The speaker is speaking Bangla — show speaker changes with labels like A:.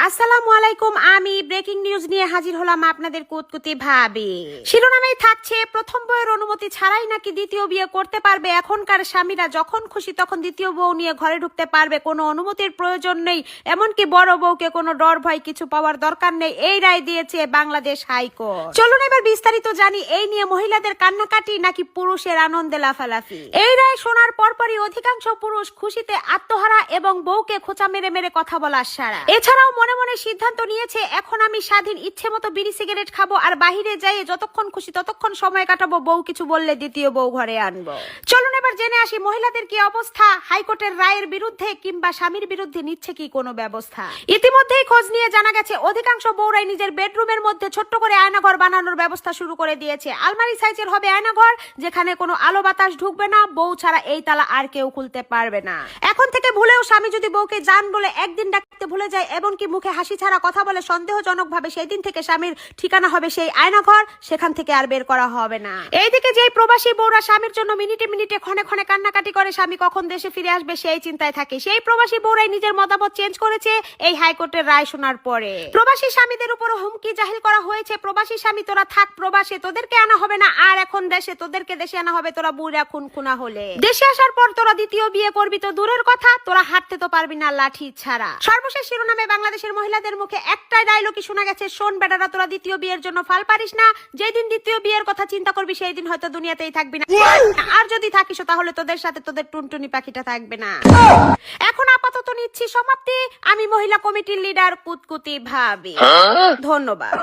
A: আসসালামু আলাইকুম। আমি ব্রেকিং নিউজ নিয়ে হাজির হলাম আপনাদের কুতকুতি ভাবে। শিরোনামেই থাকছে, প্রথম বউয়ের অনুমতি ছাড়াই নাকি দ্বিতীয় বিয়ে করতে পারবে এখনকার স্বামীরা, যখন খুশি তখন দ্বিতীয় বউ নিয়ে ঘরে ঢুকতে পারবে, কোনো অনুমতির প্রয়োজন নেই, এমনকি বড় বউকে কোনো ডর ভয় কিছু পাওয়ার দরকার নেই, এই রায় দিয়েছে বাংলাদেশ হাইকোর্ট। চলুন এবার বিস্তারিত জানি, এই নিয়ে মহিলাদের কান্নাকাটি নাকি পুরুষের আনন্দে লাফালাফি। এই রায় শোনার পরপরই অধিকাংশ পুরুষ খুশিতে আত্মহারা এবং বউকে খোঁচা মেরে মেরে কথা বলার সারা। এছাড়াও মনে মনে সিদ্ধান্ত নিয়েছে, এখন আমি স্বাধীন, ইচ্ছে মতো বিড়ি সিগারেট খাবো আর বাহিরে যাই যতক্ষণ খুশি ততক্ষণ সময় কাটাবো, বউ কিছু বললে দ্বিতীয় বউ ঘরে আনবো। চলুন এবার জেনে আসি মহিলাদের কি অবস্থা, হাইকোর্টের রায়ের বিরুদ্ধে কিংবা স্বামীর বিরুদ্ধে নিচ্ছে কি কোনো ব্যবস্থা। ইতিমধ্যেই খোঁজ নিয়ে জানা গেছে, অধিকাংশ বউরাই নিজের বেডরুমের মধ্যে ছোট্ট করে আয়নাঘর বানানোর ব্যবস্থা শুরু করে দিয়েছে। আলমারি সাইজের হবে আয়নাঘর, যেখানে কোনো আলো বাতাস ঢুকবে না, বউ ছাড়া এই তালা আর কেউ খুলতে পারবে না। এখন থেকে ভুলেও স্বামী যদি বউকে জান বলে একদিন ডাকতে ভুলে যায়, এমনকি মুখে হাসি ছাড়া কথা বলে সন্দেহজনক ভাবে, সেই দিন থেকে স্বামীর ঠিকানা হবে সেই আয়নাঘর, সেখান থেকে আর বের করা হবে না। এইদিকে যেই প্রবাসী বউরা স্বামীর জন্য মিনিটে মিনিটে ক্ষণে ক্ষণে কান্নাকাটি করে, স্বামী কখন দেশে ফিরে আসবে সেই চিন্তায় থাকে, সেই প্রবাসী বউরাই নিজের মতামত চেঞ্জ করেছে এই হাইকোর্টের রায় শোনার পরে। প্রবাসী স্বামীদের উপর হুমকি জাহির করা হয়েছে, প্রবাসী স্বামী তোরা থাক প্রবাসে, তোদেরকে আনা হবে না আর এখন দেশে, তোদেরকে দেশে আনা হবে তোরা বুড়া খুনখুনা হলে। দেশে আসার পর তোরা দ্বিতীয় বিয়ে করবি তো দূরের কথা, তোরা হাঁটতে তো পারবি না লাঠি ছাড়া। সর্বশেষ শিরোনামে বাংলাদেশের মহিলাদের মুখে একটাই ডায়লগই শোনা গেছে, শোন বেটারা, তোরা দ্বিতীয় বিয়ের জন্য ফাল পারিস না, যেদিন দ্বিতীয় বিয়ের কথা চিন্তা করবি সেই দিন হয়তো দুনিয়াতেই থাকবি না, আর যদি থাকিস তাহলে তোদের সাথে তোদের টুনটুনি পাখিটা থাকবে না। এখন আপাতত নিচ্ছি সমাপ্তি। আমি মহিলা কমিটির লিডার কুতকুতি ভাবি। ধন্যবাদ।